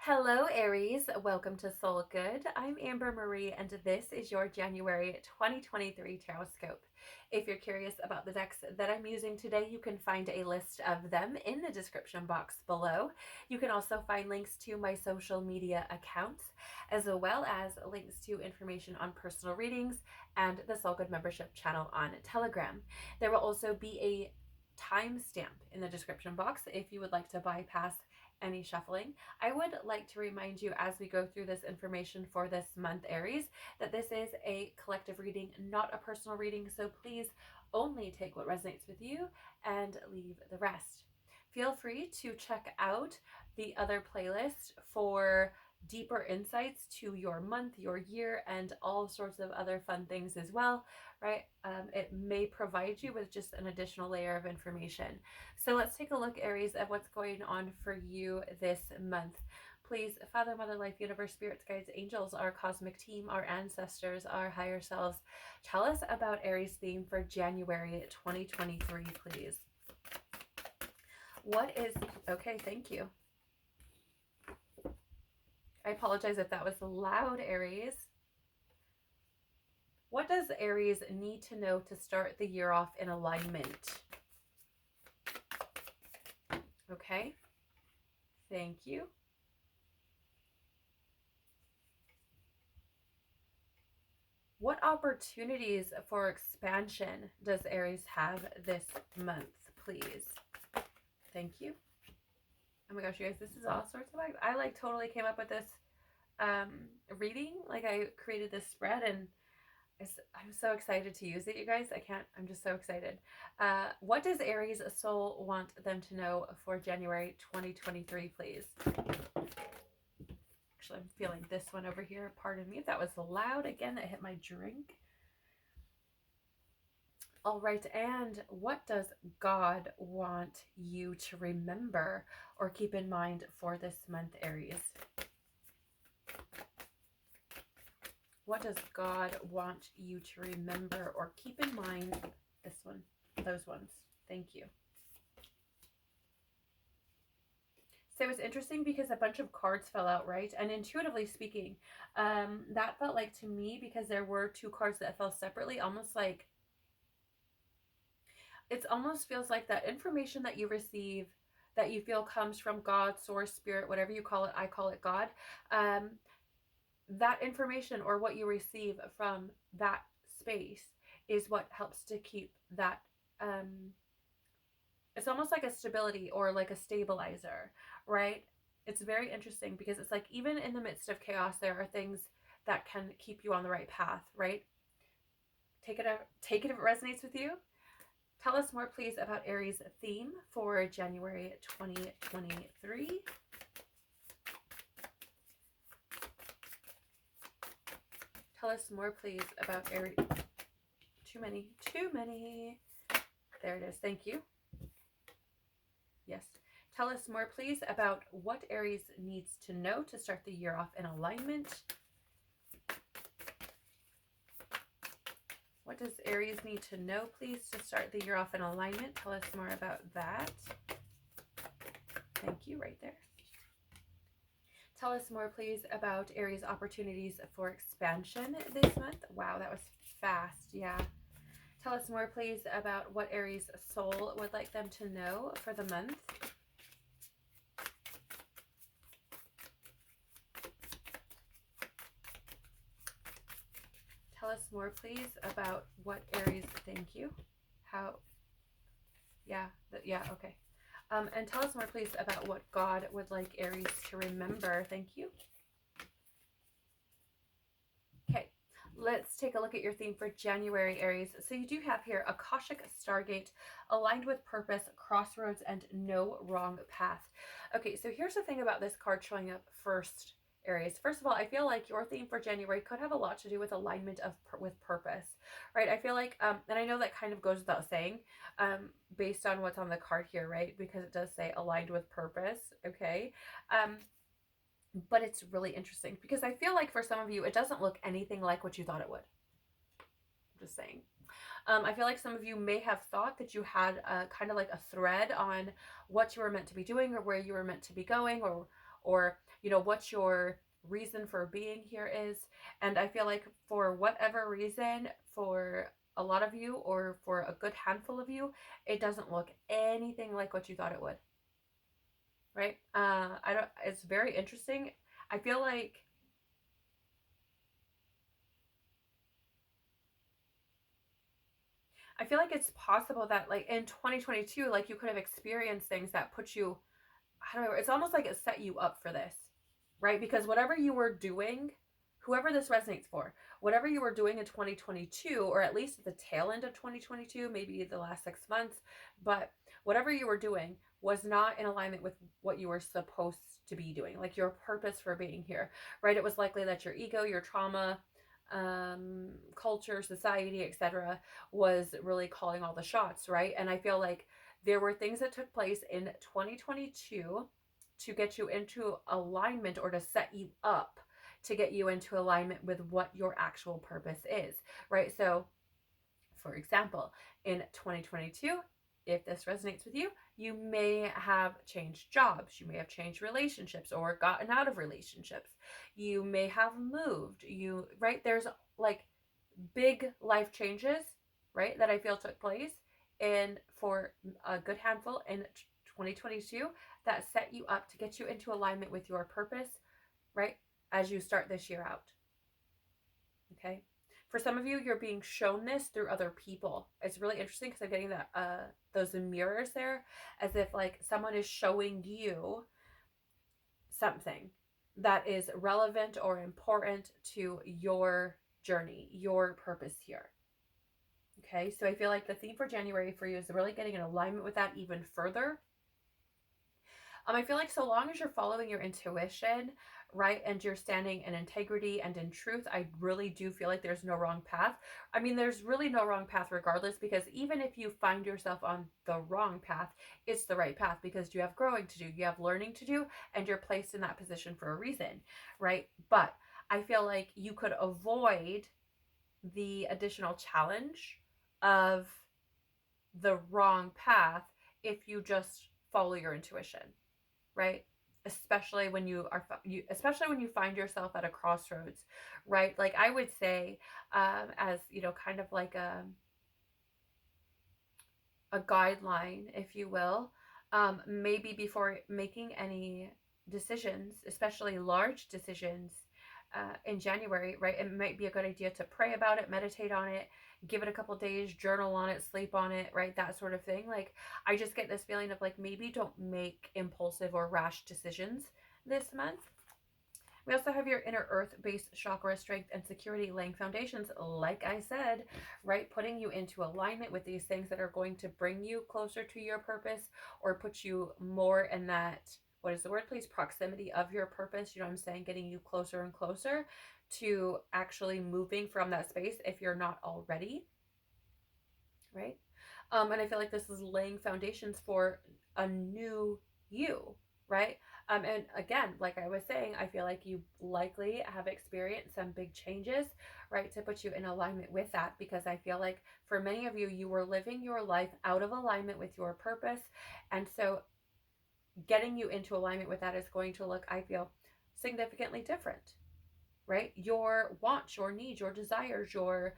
Hello, Aries. Welcome to Soul Good. I'm Amber Marie, and this is your January 2023 Tarotscope. If you're curious about the decks that I'm using today, you can find a list of them in the description box below. You can also find links to my social media accounts, as well as links to information on personal readings and the Soul Good membership channel on Telegram. There will also be a timestamp in the description box if you would like to bypass any shuffling. I would like to remind you as we go through this information for this month, Aries, that this is a collective reading, not a personal reading, so please only take what resonates with you and leave the rest. Feel free to check out the other playlist for deeper insights to your month, your year, and all sorts of other fun things as well, right? It may provide you with just an additional layer of information. So let's take a look, Aries, at what's going on for you this month. Please, Father, Mother, Life, Universe, Spirits, Guides, Angels, our cosmic team, our ancestors, our higher selves, tell us about Aries' theme for January 2023, please. What is... Okay, thank you. I apologize if that was loud, Aries. What does Aries need to know to start the year off in alignment? Okay, thank you. What opportunities for expansion does Aries have this month, please? Thank you. Oh my gosh, you guys, this is all sorts of... I like totally came up with this reading. Like I created this spread and I'm so excited to use it, you guys. I'm just so excited. What does Aries soul want them to know for January 2023, please? Actually, I'm feeling this one over here. Pardon me if that was loud. Again, that hit my drink. All right, and what does God want you to remember or keep in mind for this month, Aries? What does God want you to remember or keep in mind? This one, those ones. Thank you. So it's interesting because a bunch of cards fell out, right? And intuitively speaking, that felt like to me, because there were two cards that fell separately, almost like, it almost feels like that information that you receive that you feel comes from God, source, spirit, whatever you call it, I call it God. That information or what you receive from that space is what helps to keep that, it's almost like a stability or like a stabilizer, right? It's very interesting because it's like even in the midst of chaos, there are things that can keep you on the right path, right? Take it if it resonates with you. Tell us more, please, about Aries' theme for January 2023. Tell us more, please, about Aries. Too many. There it is. Thank you. Yes. Tell us more, please, about what Aries needs to know to start the year off in alignment. What does Aries need to know, please, to start the year off in alignment? Tell us more about that. Thank you, right there. Tell us more, please, about Aries' opportunities for expansion this month. Wow, that was fast. Yeah. Tell us more, please, about what Aries' soul would like them to know for the month. Tell us more, please, about what Aries, thank you. How, yeah, okay. And tell us more, please, about what God would like Aries to remember. Thank you. Okay, let's take a look at your theme for January, Aries. So you do have here Akashic Stargate, aligned with purpose, crossroads, and no wrong path. Okay, so here's the thing about this card showing up first, Aries. First of all, I feel like your theme for January could have a lot to do with alignment with purpose, right? I feel like, and I know that kind of goes without saying, based on what's on the card here, right? Because it does say aligned with purpose, okay? But it's really interesting because I feel like for some of you, it doesn't look anything like what you thought it would. I'm just saying. I feel like some of you may have thought that you had kind of like a thread on what you were meant to be doing or where you were meant to be going, or or, you know, what your reason for being here is. And I feel like for whatever reason, for a lot of you or for a good handful of you, it doesn't look anything like what you thought it would, right? I don't, it's very interesting. I feel like it's possible that like in 2022, like you could have experienced things that put you, I don't know, it's almost like it set you up for this, right? Because whatever you were doing, whoever this resonates for, whatever you were doing in 2022, or at least at the tail end of 2022, maybe the last 6 months, but whatever you were doing was not in alignment with what you were supposed to be doing, like your purpose for being here, right? It was likely that your ego, your trauma, culture, society, etc., was really calling all the shots, right? And I feel like there were things that took place in 2022 to get you into alignment or to set you up to get you into alignment with what your actual purpose is, right? So, for example, in 2022, if this resonates with you, you may have changed jobs, you may have changed relationships or gotten out of relationships, you may have moved, you, right? There's like big life changes, right, that I feel took place in for a good handful in 2022 that set you up to get you into alignment with your purpose, right, as you start this year out. Okay. For some of you, you're being shown this through other people. It's really interesting because I'm getting that those mirrors there, as if like someone is showing you something that is relevant or important to your journey, your purpose here. Okay, so I feel like the theme for January for you is really getting in alignment with that even further. I feel like so long as you're following your intuition, right, and you're standing in integrity and in truth, I really do feel like there's no wrong path. I mean, there's really no wrong path regardless, because even if you find yourself on the wrong path, it's the right path because you have growing to do, you have learning to do, and you're placed in that position for a reason, right? But I feel like you could avoid the additional challenge of the wrong path if you just follow your intuition, right? Especially when especially when you find yourself at a crossroads, right? Like I would say, as you know, kind of like a guideline, if you will, maybe before making any decisions, especially large decisions, in January, right? It might be a good idea to pray about it, meditate on it, give it a couple days, journal on it, sleep on it, right? That sort of thing. Like, I just get this feeling of like maybe don't make impulsive or rash decisions this month. We also have your inner earth-based chakra strength and security laying foundations, like I said, right? Putting you into alignment with these things that are going to bring you closer to your purpose or put you more in that, what is the word, please? Proximity of your purpose. You know what I'm saying? Getting you closer and closer to actually moving from that space if you're not already, right? And I feel like this is laying foundations for a new you, right? And again, like I was saying, I feel like you likely have experienced some big changes, right, to put you in alignment with that, because I feel like for many of you, you were living your life out of alignment with your purpose. And so getting you into alignment with that is going to look, I feel, significantly different, right? Your wants, your needs, your desires, your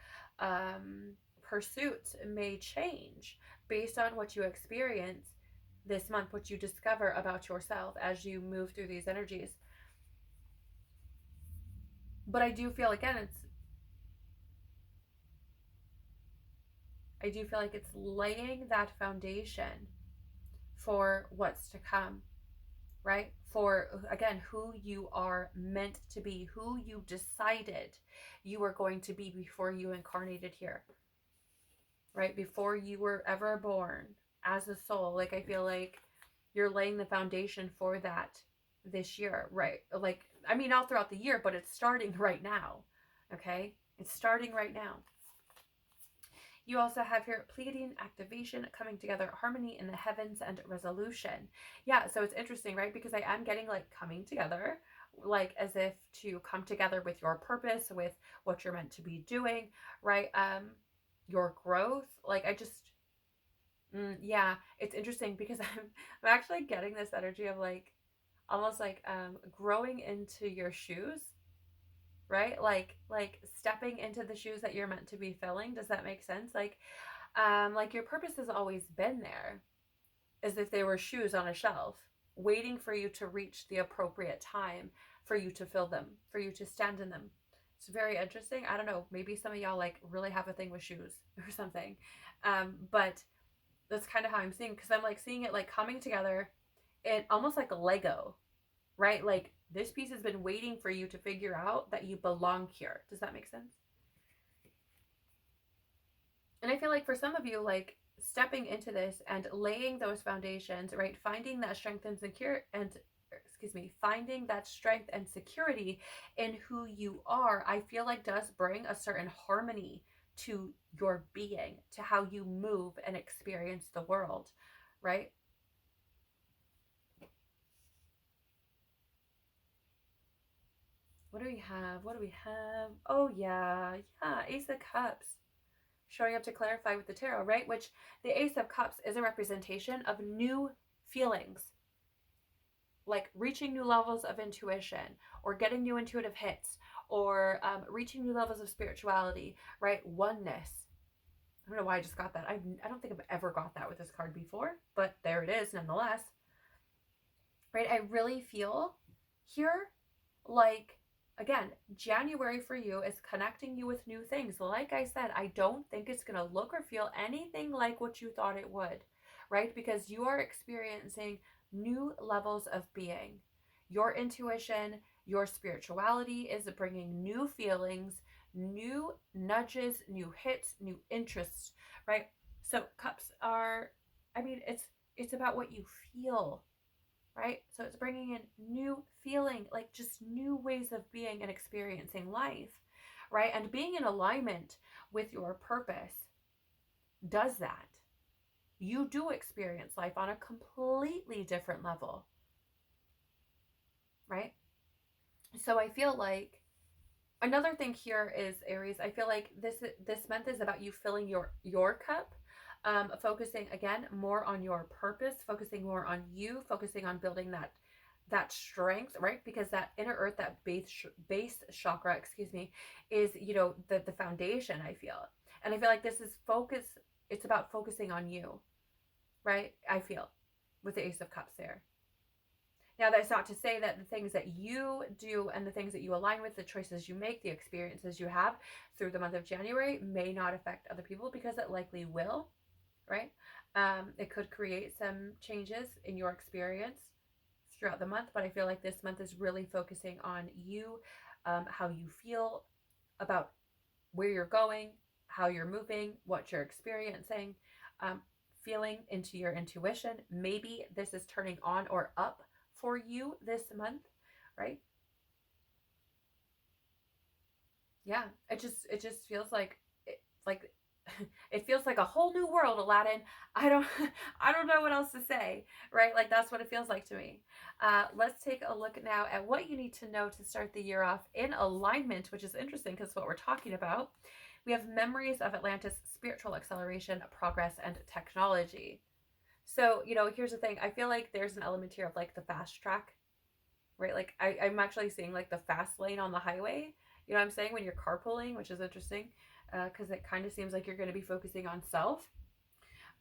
pursuits may change based on what you experience this month, what you discover about yourself as you move through these energies. But I do feel, again, I do feel like it's laying that foundation for what's to come, right? For, again, who you are meant to be, who you decided you were going to be before you incarnated here, right? Before you were ever born as a soul. Like, I feel like you're laying the foundation for that this year, right? Like, I mean, all throughout the year, but it's starting right now, okay? It's starting right now. You also have here Pleiadian activation, coming together, harmony in the heavens, and resolution. Yeah, so it's interesting, right? Because I am getting like coming together, like as if to come together with your purpose, with what you're meant to be doing, right? Your growth. Like I just, yeah, it's interesting because I'm actually getting this energy of like, almost like growing into your shoes, right? Like stepping into the shoes that you're meant to be filling. Does that make sense? Like your purpose has always been there, as if they were shoes on a shelf, waiting for you to reach the appropriate time for you to fill them, for you to stand in them. It's very interesting. I don't know, maybe some of y'all like really have a thing with shoes or something. But that's kind of how I'm seeing, because I'm like seeing it like coming together and almost like a Lego, right? Like this piece has been waiting for you to figure out that you belong here. Does that make sense? And I feel like for some of you, like stepping into this and laying those foundations, right? Finding that strength and finding that strength and security in who you are, I feel like does bring a certain harmony to your being, to how you move and experience the world, right? What do we have? What do we have? Oh yeah, yeah, Ace of Cups. Showing up to clarify with the tarot, right? Which the Ace of Cups is a representation of new feelings, like reaching new levels of intuition or getting new intuitive hits or reaching new levels of spirituality, right? Oneness. I don't know why I just got that. I don't think I've ever got that with this card before, but there it is nonetheless, right? I really feel here like, again, January for you is connecting you with new things. Like I said, I don't think it's going to look or feel anything like what you thought it would, right? Because you are experiencing new levels of being. Your intuition, your spirituality is bringing new feelings, new nudges, new hits, new interests, right? So cups are, I mean, it's about what you feel, right? So it's bringing in new feeling, like just new ways of being and experiencing life, right? And being in alignment with your purpose does that. You do experience life on a completely different level, right? So I feel like another thing here is Aries. I feel like this month is about you filling your cup, focusing again more on your purpose, focusing more on you, focusing on building that strength, right? Because that inner earth, that base chakra, excuse me, is the foundation. I feel, and I feel like this is focus. It's about focusing on you, right? I feel with the Ace of Cups there. Now, that's not to say that the things that you do and the things that you align with, the choices you make, the experiences you have through the month of January may not affect other people, because it likely will, right? It could create some changes in your experience throughout the month, but I feel like this month is really focusing on you, how you feel about where you're going, how you're moving, what you're experiencing, um, feeling into your intuition. Maybe this is turning on or up for you this month, right? Yeah, it just feels like it feels like a whole new world, Aladdin. I don't I don't know what else to say, right? Like that's what it feels like to me. Let's take a look now at what you need to know to start the year off in alignment, which is interesting because what we're talking about. We have memories of Atlantis, spiritual acceleration, progress, and technology. So, here's the thing. I feel like there's an element here of like the fast track, right? Like I'm actually seeing like the fast lane on the highway. You know what I'm saying? When you're carpooling, which is interesting, because it kind of seems like you're going to be focusing on self.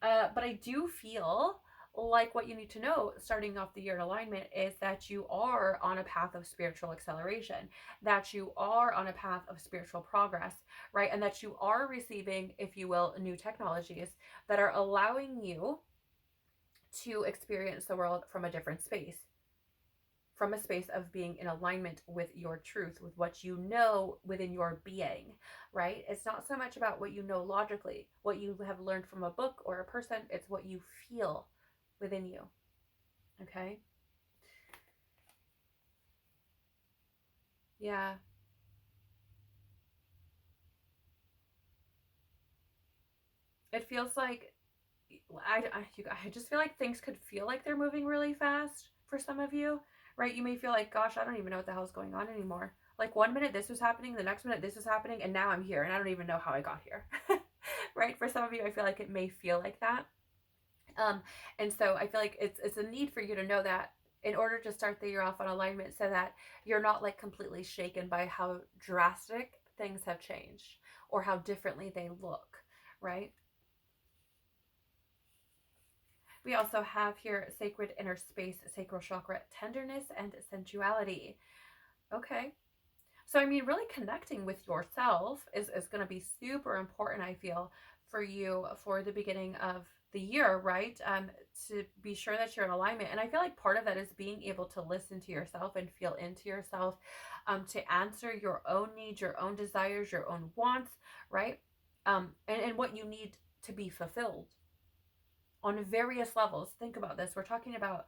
But I do feel like what you need to know starting off the year in alignment is that you are on a path of spiritual acceleration, that you are on a path of spiritual progress, right? And that you are receiving, if you will, new technologies that are allowing you to experience the world from a different space, from a space of being in alignment with your truth, with what you know within your being, right? It's not so much about what you know logically, what you have learned from a book or a person, it's what you feel within you, okay? Yeah, it feels like, I just feel like things could feel like they're moving really fast for some of you, right? You may feel like, gosh, I don't even know what the hell's going on anymore. Like one minute this was happening, the next minute this was happening, and now I'm here and I don't even know how I got here. Right? For some of you, I feel like it may feel like that. Um, and so I feel like it's a need for you to know that. in order to start the year off on alignment so that you're not like completely shaken by how drastic things have changed or how differently they look, right? We also have here sacred inner space, sacral chakra, tenderness and sensuality. Okay. So, I mean, really connecting with yourself is going to be super important, I feel, for you for the beginning of the year, right? To be sure that you're in alignment. And I feel like part of that is being able to listen to yourself and feel into yourself, to answer your own needs, your own desires, your own wants, right? And what you need to be fulfilled on various levels. Think about this. We're talking about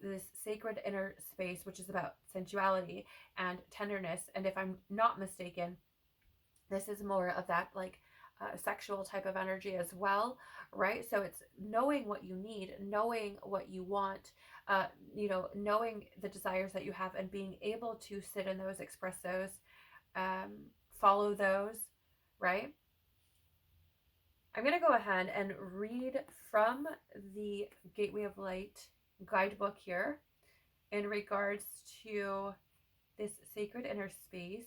this sacred inner space, which is about sensuality and tenderness. And if I'm not mistaken, this is more of that like sexual type of energy as well, right? So it's knowing what you need, knowing what you want, knowing the desires that you have and being able to sit in those, express those, follow those, right? I'm going to go ahead and read from the Gateway of Light guidebook here in regards to this sacred inner space.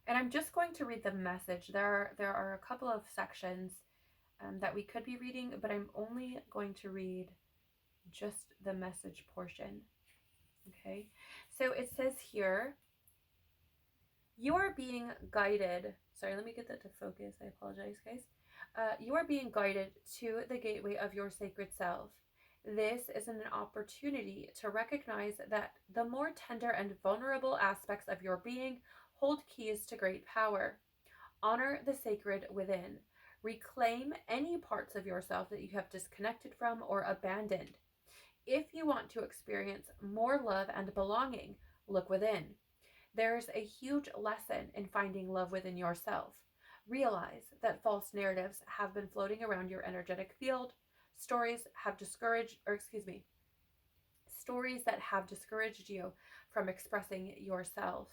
And I'm just going to read the message. There are a couple of sections that we could be reading, but I'm only going to read just the message portion. Okay, so it says here, you are being guided. Sorry, let me get that to focus. I apologize, guys. You are being guided to the gateway of your sacred self. This is an opportunity to recognize that the more tender and vulnerable aspects of your being hold keys to great power. Honor the sacred within. Reclaim any parts of yourself that you have disconnected from or abandoned. If you want to experience more love and belonging, look within. There's a huge lesson in finding love within yourself. Realize that false narratives have been floating around your energetic field. Stories that have discouraged you from expressing yourself.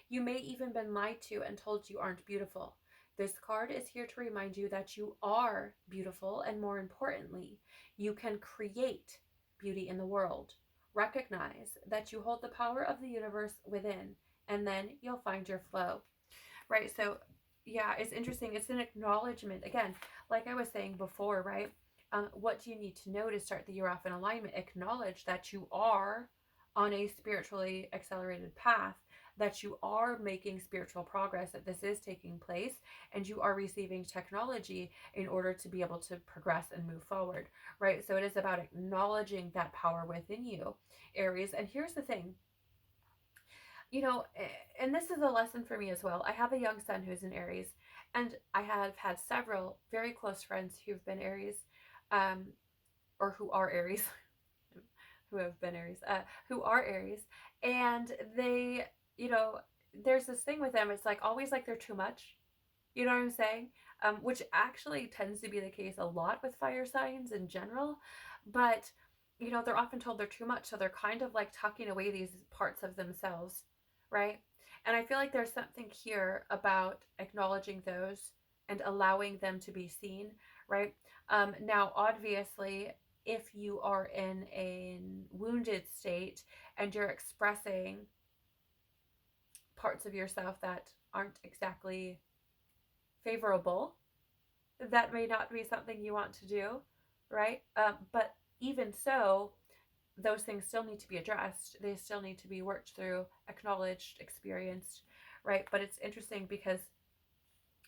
You may even been lied to and told you aren't beautiful. This card is here to remind you that you are beautiful, and more importantly, you can create beauty in the world. Recognize that you hold the power of the universe within, and then you'll find your flow. Right? So, yeah, it's interesting. It's an acknowledgement. Again, like I was saying before, right? What do you need to know to start the year off in alignment? Acknowledge that you are on a spiritually accelerated path, that you are making spiritual progress, that this is taking place, and you are receiving technology in order to be able to progress and move forward, right? So it is about acknowledging that power within you, Aries. And here's the thing, and this is a lesson for me as well. I have a young son who's an Aries, and I have had several very close friends who've been Aries, or who are Aries, who have been Aries, who are Aries, and they, there's this thing with them. It's like always like they're too much. You know what I'm saying? Which actually tends to be the case a lot with fire signs in general, but they're often told they're too much, so they're kind of like tucking away these parts of themselves, right? And I feel like there's something here about acknowledging those and allowing them to be seen, right? Now, obviously, if you are in a wounded state and you're expressing parts of yourself that aren't exactly favorable, that may not be something you want to do, right? But even so, those things still need to be addressed. They still need to be worked through, acknowledged, experienced, right? But it's interesting because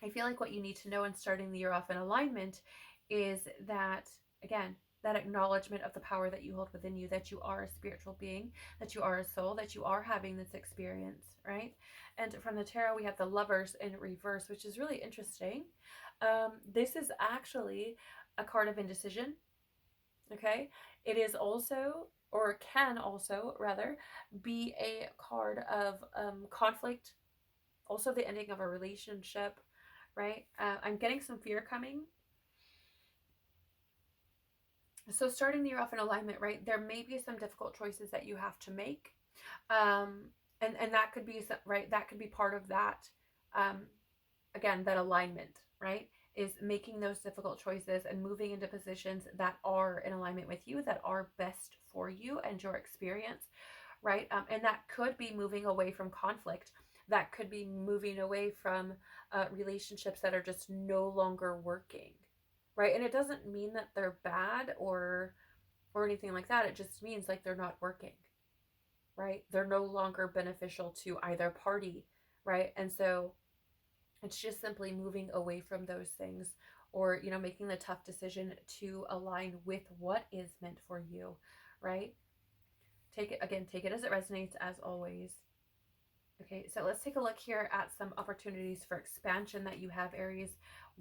I feel like what you need to know in starting the year off in alignment is that, again, that acknowledgement of the power that you hold within you, that you are a spiritual being, that you are a soul, that you are having this experience, right? And from the tarot, we have the Lovers in reverse, which is really interesting. This is actually a card of indecision, okay? It is also, or can also, rather, be a card of conflict, also the ending of a relationship, right? I'm getting some fear coming. So starting the year off in alignment, right? There may be some difficult choices that you have to make. And that could be, right? That could be part of that, again, that alignment, right? is making those difficult choices and moving into positions that are in alignment with you, that are best for you and your experience, right? And that could be moving away from conflict. That could be moving away from relationships that are just no longer working, right? And it doesn't mean that they're bad or anything like that. It just means like they're not working, right? They're no longer beneficial to either party, right? And so it's just simply moving away from those things, or, you know, making the tough decision to align with what is meant for you, right? Take it as it resonates, as always. Okay, so let's take a look here at some opportunities for expansion that you have, Aries.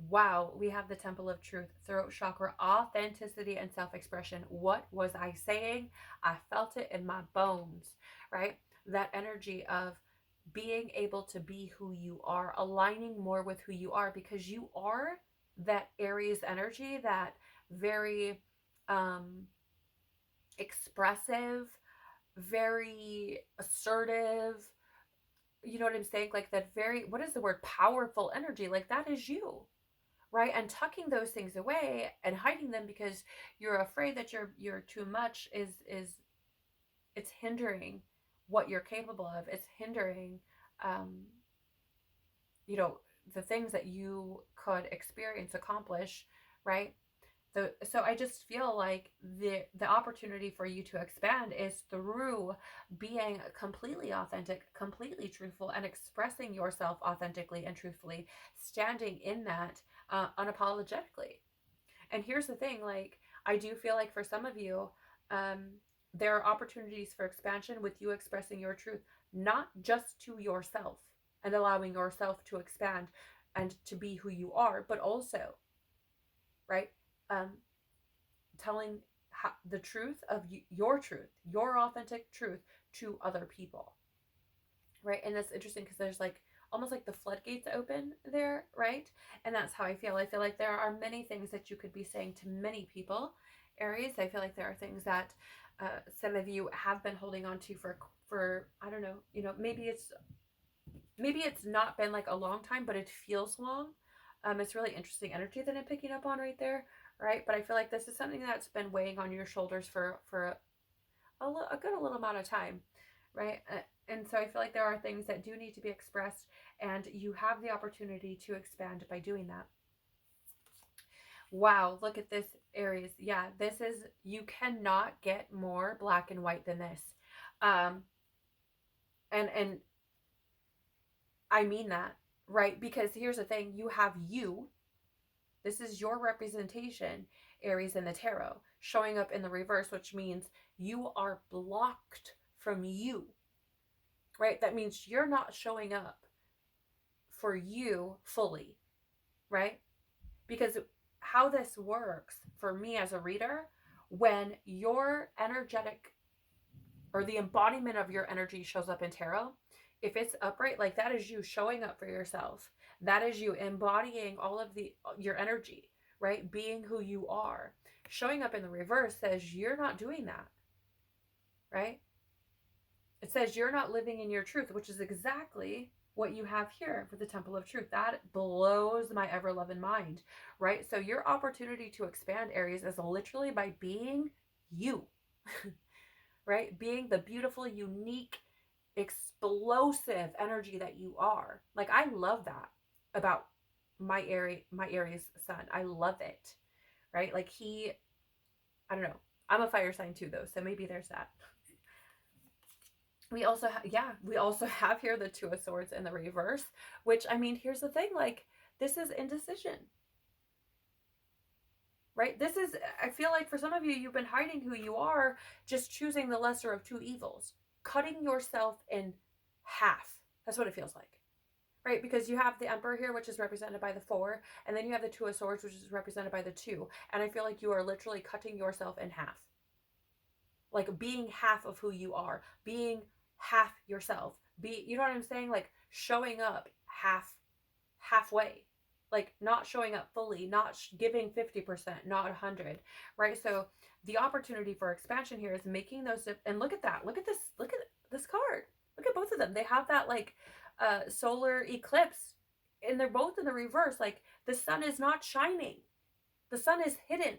Wow, we have the Temple of Truth, throat chakra, authenticity, and self-expression. What was I saying? I felt it in my bones, right? That energy of being able to be who you are, aligning more with who you are, because you are that Aries energy, that very expressive, very assertive, you know what I'm saying? Like that very, what is the word? Powerful energy. Like that is you, right? And tucking those things away and hiding them because you're afraid that you're too much is it's hindering what you're capable of. It's hindering, um, you know, the things that you could experience, accomplish, right? So I just feel like the opportunity for you to expand is through being completely authentic, completely truthful, and expressing yourself authentically and truthfully, standing in that unapologetically. And here's the thing, like, I do feel like for some of you, um, there are opportunities for expansion with you expressing your truth, not just to yourself and allowing yourself to expand and to be who you are, but also, right? Um, Telling the truth of your truth, your authentic truth to other people, right? And that's interesting because there's like almost like the floodgates open there, right? And that's how I feel. I feel like there are many things that you could be saying to many people, Aries. I feel like there are things that some of you have been holding on to for I don't know, you know, maybe it's not been like a long time, but it feels long. It's really interesting energy that I'm picking up on right there, right? But I feel like this is something that's been weighing on your shoulders for a good little amount of time, right? And so I feel like there are things that do need to be expressed, and you have the opportunity to expand by doing that. Wow, look at this, Aries. Yeah, this is, you cannot get more black and white than this. Um, and I mean that, right? Because here's the thing, you have you. This is your representation, Aries in the tarot, showing up in the reverse, which means you are blocked from you, right? That means you're not showing up for you fully, right? Because how this works for me as a reader, when your energetic or the embodiment of your energy shows up in tarot, if it's upright, like that is you showing up for yourself. That is you embodying all of your energy, right? Being who you are. Showing up in the reverse says you're not doing that, right? It says you're not living in your truth, which is exactly what you have here for the Temple of Truth. That blows my ever loving mind, right? So your opportunity to expand, Aries, is literally by being you, right? Being the beautiful, unique, explosive energy that you are. Like, I love that about my Aries sun. I love it, right? Like I don't know. I'm a fire sign too, though, so maybe there's that. We also have here the Two of Swords in the reverse, which, I mean, here's the thing, like, this is indecision, right? This is, I feel like for some of you, you've been hiding who you are, just choosing the lesser of two evils, cutting yourself in half. That's what it feels like, right? Because you have the Emperor here, which is represented by the 4, and then you have the Two of Swords, which is represented by the 2, and I feel like you are literally cutting yourself in half, like being half of who you are, being half yourself, you know what I'm saying, like showing up halfway, like not showing up fully, not giving 50%, not 100, right? So the opportunity for expansion here is making those and look at that, look at this card, look at both of them. They have that like solar eclipse and they're both in the reverse. Like the sun is not shining, the sun is hidden,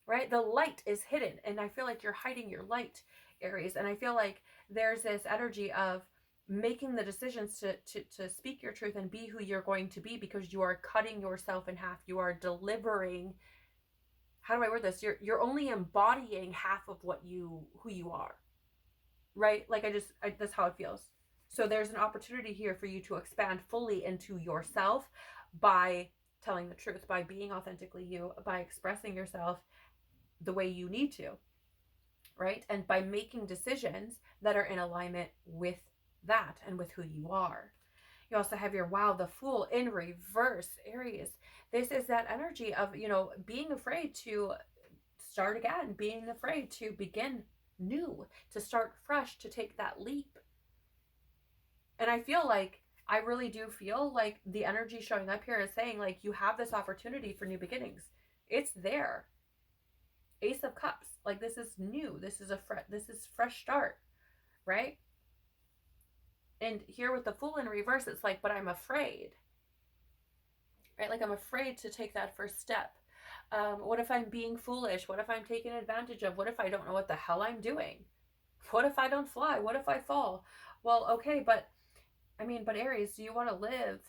right? The light is hidden, and I feel like you're hiding your light, Aries. And I feel like there's this energy of making the decisions to speak your truth and be who you're going to be, because you are cutting yourself in half. You are delivering, how do I word this, you're only embodying half of what who you are, right? Like that's how it feels. So there's an opportunity here for you to expand fully into yourself by telling the truth, by being authentically you, by expressing yourself the way you need to, right? And by making decisions that are in alignment with that and with who you are. You also have your, wow, the Fool in reverse, Aries. This is that energy of, being afraid to start again, being afraid to begin new, to start fresh, to take that leap. And I really do feel like the energy showing up here is saying, like, you have this opportunity for new beginnings. It's there. Ace of Cups, like, this is new. This is fresh start, right? And here with the Fool in reverse, it's like, but I'm afraid, right? Like, I'm afraid to take that first step. What if I'm being foolish? What if I'm taken advantage of? What if I don't know what the hell I'm doing? What if I don't fly? What if I fall? Well, okay, but Aries, do you want to live,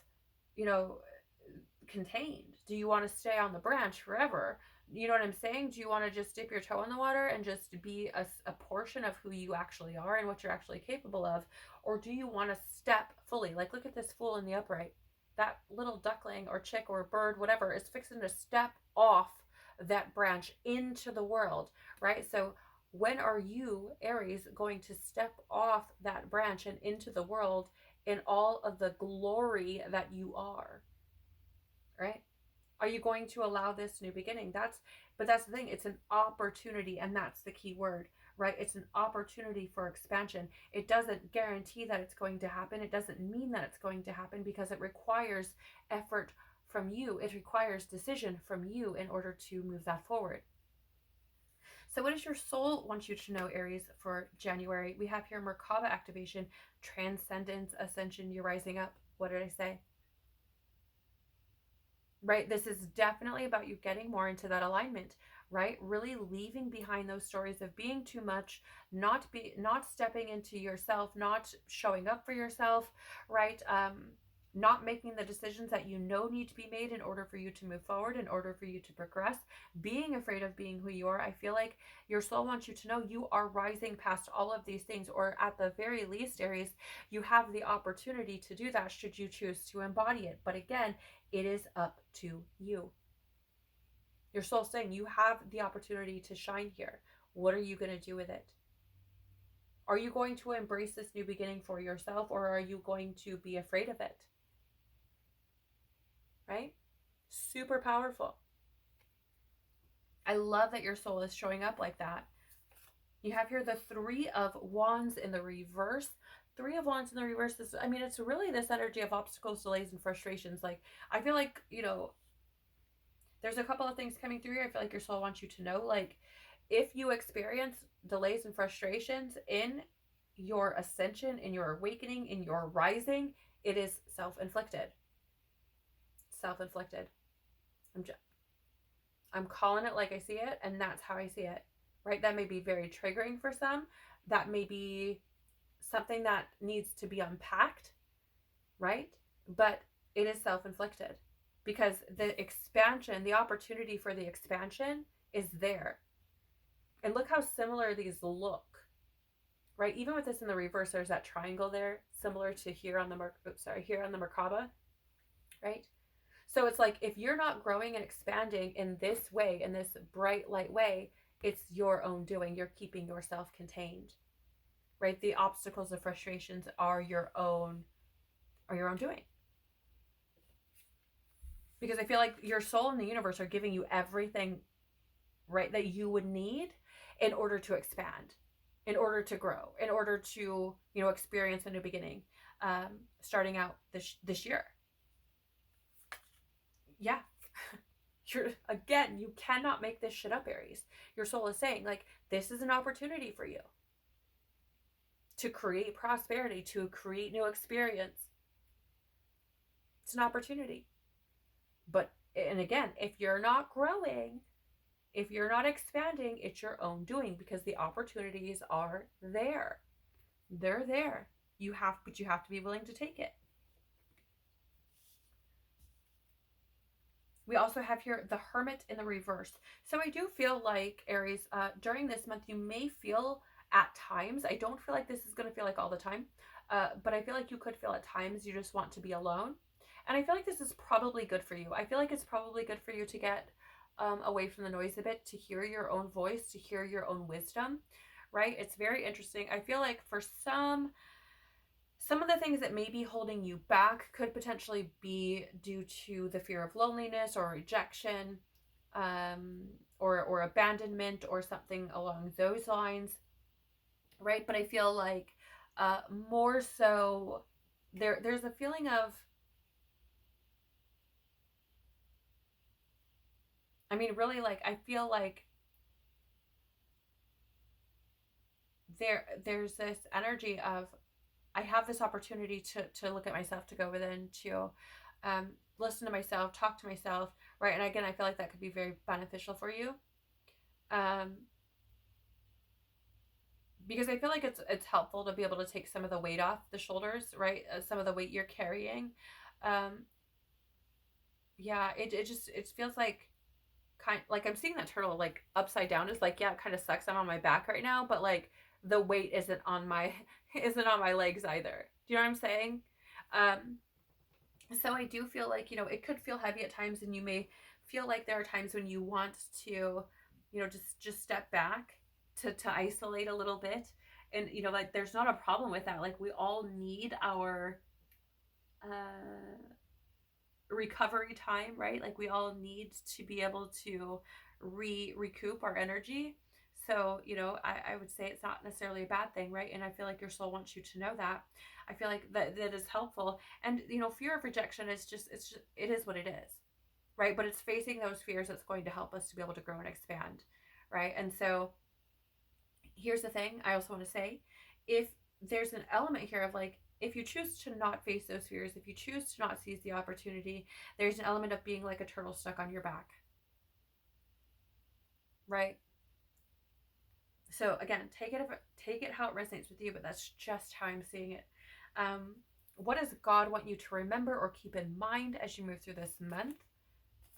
contained? Do you want to stay on the branch forever? You know what I'm saying? Do you want to just dip your toe in the water and just be a portion of who you actually are and what you're actually capable of? Or do you want to step fully? Like, look at this Fool in the upright. That little duckling or chick or bird, whatever, is fixing to step off that branch into the world, right? So when are you, Aries, going to step off that branch and into the world in all of the glory that you are, right? Are you going to allow this new beginning? That's the thing. It's an opportunity, and that's the key word, right? It's an opportunity for expansion. It doesn't guarantee that it's going to happen. It doesn't mean that it's going to happen, because it requires effort from you. It requires decision from you in order to move that forward. So what does your soul want you to know, Aries, for January? We have here Merkaba activation, transcendence, ascension, you're rising up. What did I say? Right? This is definitely about you getting more into that alignment, right? Really leaving behind those stories of being too much, not stepping into yourself, not showing up for yourself, right? Not making the decisions that need to be made in order for you to move forward, in order for you to progress, being afraid of being who you are. I feel like your soul wants you to know you are rising past all of these things, or at the very least, Aries, you have the opportunity to do that should you choose to embody it. But again, it is up to you. Your soul's saying you have the opportunity to shine here. What are you going to do with it? Are you going to embrace this new beginning for yourself, or are you going to be afraid of it? Right? Super powerful. I love that your soul is showing up like that. You have here the Three of Wands in the reverse. Three of Wands in the reverse is, it's really this energy of obstacles, delays, and frustrations. Like, I feel like, there's a couple of things coming through here. I feel like your soul wants you to know, like, if you experience delays and frustrations in your ascension, in your awakening, in your rising, it is self-inflicted. Self-inflicted. I'm calling it like I see it, and that's how I see it, right? That may be very triggering for some. That may be something that needs to be unpacked, right? But it is self-inflicted, because the expansion, the opportunity for the expansion is there. And look how similar these look, right? Even with this in the reverse, there's that triangle there, similar to here on the Merkaba, right? So it's like, if you're not growing and expanding in this way, in this bright light way, it's your own doing. You're keeping yourself contained, right? The obstacles, the frustrations are your own doing. Because I feel like your soul and the universe are giving you everything, right, that you would need in order to expand, in order to grow, in order to, experience a new beginning, starting out this year. Yeah. You cannot make this shit up, Aries. Your soul is saying, like, this is an opportunity for you to create prosperity, to create new experience. It's an opportunity. But, and again, if you're not growing, if you're not expanding, it's your own doing, because the opportunities are there. They're there. But you have to be willing to take it. We also have here the Hermit in the reverse. So I do feel like, Aries, during this month, you may feel at times, I don't feel like this is going to feel like all the time, but I feel like you could feel at times you just want to be alone. And I feel like this is probably good for you. I feel like it's probably good for you to get away from the noise a bit, to hear your own voice, to hear your own wisdom, right? It's very interesting. I feel like for some of the things that may be holding you back could potentially be due to the fear of loneliness or rejection, or abandonment, or something along those lines, right? But I feel like more so there's a feeling of, I mean, really, like, I feel like there's this energy of, I have this opportunity to look at myself, to go within, to listen to myself, talk to myself, right? And again, I feel like that could be very beneficial for you, um, because I feel like it's helpful to be able to take some of the weight off the shoulders, right? Some of the weight you're carrying. Um, yeah, it feels like, like I'm seeing that turtle like upside down. Is like, yeah, it kind of sucks. I'm on my back right now, but like the weight isn't on my isn't on my legs either. Do you know what I'm saying? Um, so I do feel like, it could feel heavy at times, and you may feel like there are times when you want to, just step back, to isolate a little bit. And like, there's not a problem with that. Like, we all need our uh recovery time, right? Like, we all need to be able to recoup our energy. So, I would say it's not necessarily a bad thing, right? And I feel like your soul wants you to know that. I feel like that is helpful. And fear of rejection is it is what it is, right? But it's facing those fears that's going to help us to be able to grow and expand, right? And so here's the thing I also want to say, if there's an element here of, like, if you choose to not face those fears, if you choose to not seize the opportunity, there's an element of being like a turtle stuck on your back, right? So again, take it how it resonates with you, but that's just how I'm seeing it. um what does God want you to remember or keep in mind as you move through this month?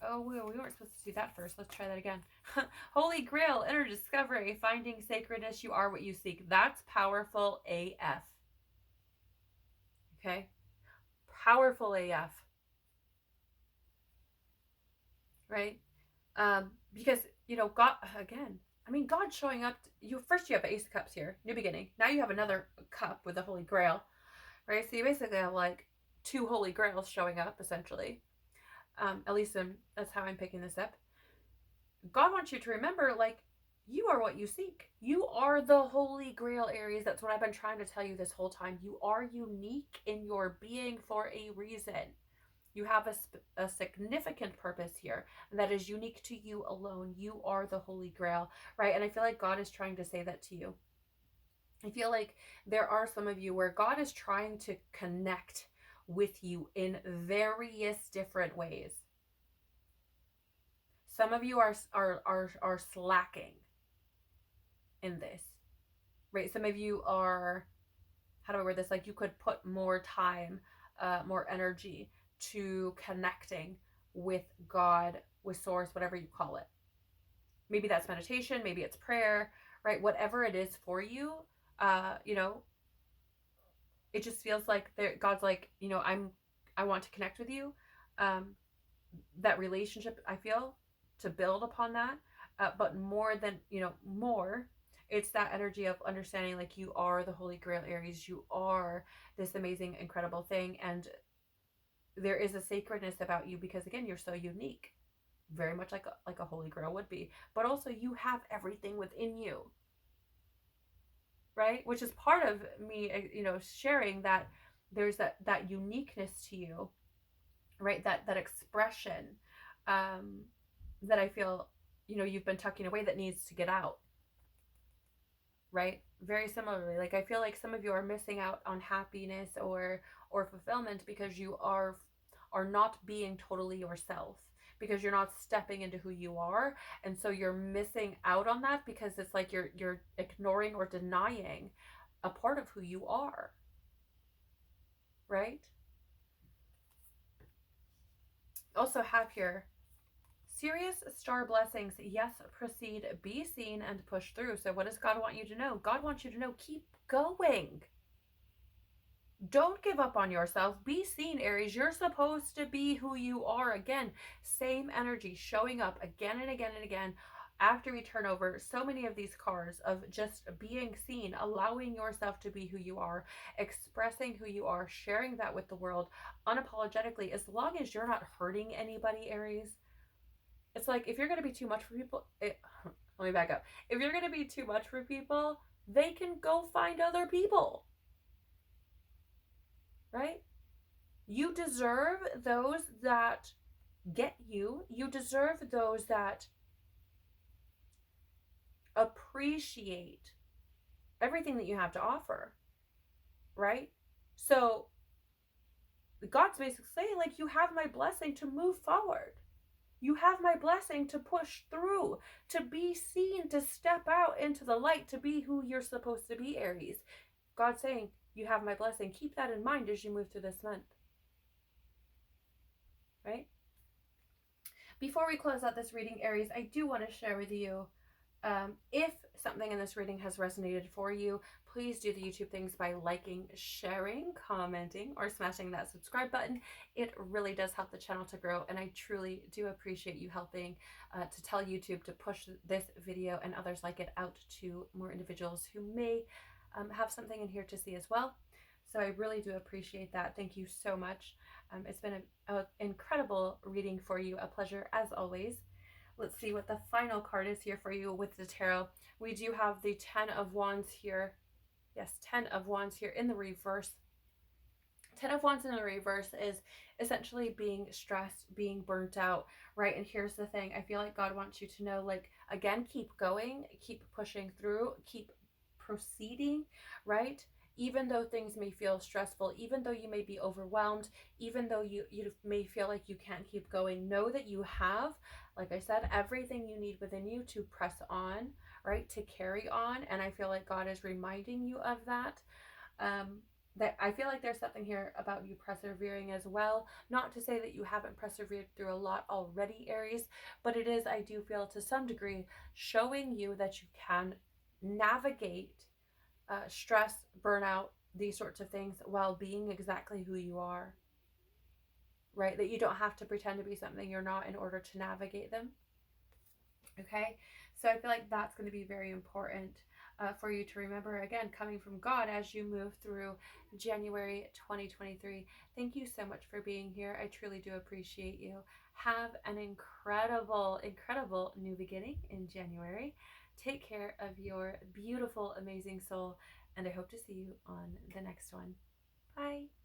Oh, we weren't supposed to do that first. Let's try that again. Holy Grail, inner discovery, finding sacredness, you are what you seek. That's powerful AF. Okay? Powerful AF, right? Because, God, again, I mean, God showing up, you have Ace of Cups here, new beginning. Now you have another cup with the Holy Grail, right? So you basically have like two Holy Grails showing up, essentially. At least that's how I'm picking this up. God wants you to remember, like, you are what you seek. You are the Holy Grail, Aries. That's what I've been trying to tell you this whole time. You are unique in your being for a reason. You have a significant purpose here that is unique to you alone. You are the Holy Grail, right? And I feel like God is trying to say that to you. I feel like there are some of you where God is trying to connect with you in various different ways. Some of you are slacking in this, right? Some of you are, how do I word this? Like, you could put more time, more energy to connecting with God, with Source, whatever you call it. Maybe that's meditation, maybe it's prayer, right? Whatever it is for you, uh, you know, it just feels like God's like, I want to connect with you. Um, that relationship, I feel, to build upon that. But more than, more, it's that energy of understanding, like, you are the Holy Grail, Aries. You are this amazing, incredible thing. And there is a sacredness about you because, again, you're so unique, very much like a Holy Grail would be. But also, you have everything within you, right? Which is part of me, sharing that there's that uniqueness to you, right? That expression, um, that I feel, you've been tucking away, that needs to get out, right? Very similarly, like, I feel like some of you are missing out on happiness or fulfillment because you are not being totally yourself, because you're not stepping into who you are. And so you're missing out on that, because it's like you're ignoring or denying a part of who you are, right? Also have here serious star blessings. Yes, proceed, be seen, and push through. So what does God want you to know? God wants you to know, keep going. Don't give up on yourself. Be seen, Aries. You're supposed to be who you are. Again, same energy showing up again and again and again. After we turn over so many of these cards of just being seen, allowing yourself to be who you are, expressing who you are, sharing that with the world unapologetically, as long as you're not hurting anybody, Aries. It's like, if you're going to be too much for people, let me back up. If you're going to be too much for people, they can go find other people, right? You deserve those that get you. You deserve those that appreciate everything that you have to offer, right? So God's basically saying, like, you have my blessing to move forward. You have my blessing to push through, to be seen, to step out into the light, to be who you're supposed to be, Aries. God's saying, you have my blessing. Keep that in mind as you move through this month, right? Before we close out this reading, Aries, I do want to share with you, if something in this reading has resonated for you, please do the YouTube things by liking, sharing, commenting, or smashing that subscribe button. It really does help the channel to grow, and I truly do appreciate you helping to tell YouTube to push this video and others like it out to more individuals who may have something in here to see as well. So I really do appreciate that. Thank you so much. It's been an incredible reading for you. A pleasure as always. Let's see what the final card is here for you with the tarot. We do have the 10 of Wands here. Yes, 10 of Wands here in the reverse. 10 of Wands in the reverse is essentially being stressed, being burnt out, right? And here's the thing. I feel like God wants you to know, like, again, keep going, keep pushing through, keep proceeding, right? Even though things may feel stressful, even though you may be overwhelmed, even though you may feel like you can't keep going, know that you have, like I said, everything you need within you to press on, right? To carry on. And I feel like God is reminding you of that. That I feel like there's something here about you persevering as well. Not to say that you haven't persevered through a lot already, Aries, but it is, I do feel, to some degree, showing you that you can navigate stress, burnout, these sorts of things while being exactly who you are, right? That you don't have to pretend to be something you're not in order to navigate them. Okay, so I feel like that's going to be very important for you to remember, again, coming from God as you move through January 2023. Thank you so much for being here. I truly do appreciate you. Have an incredible, incredible new beginning in January. Take care of your beautiful, amazing soul, and I hope to see you on the next one. Bye.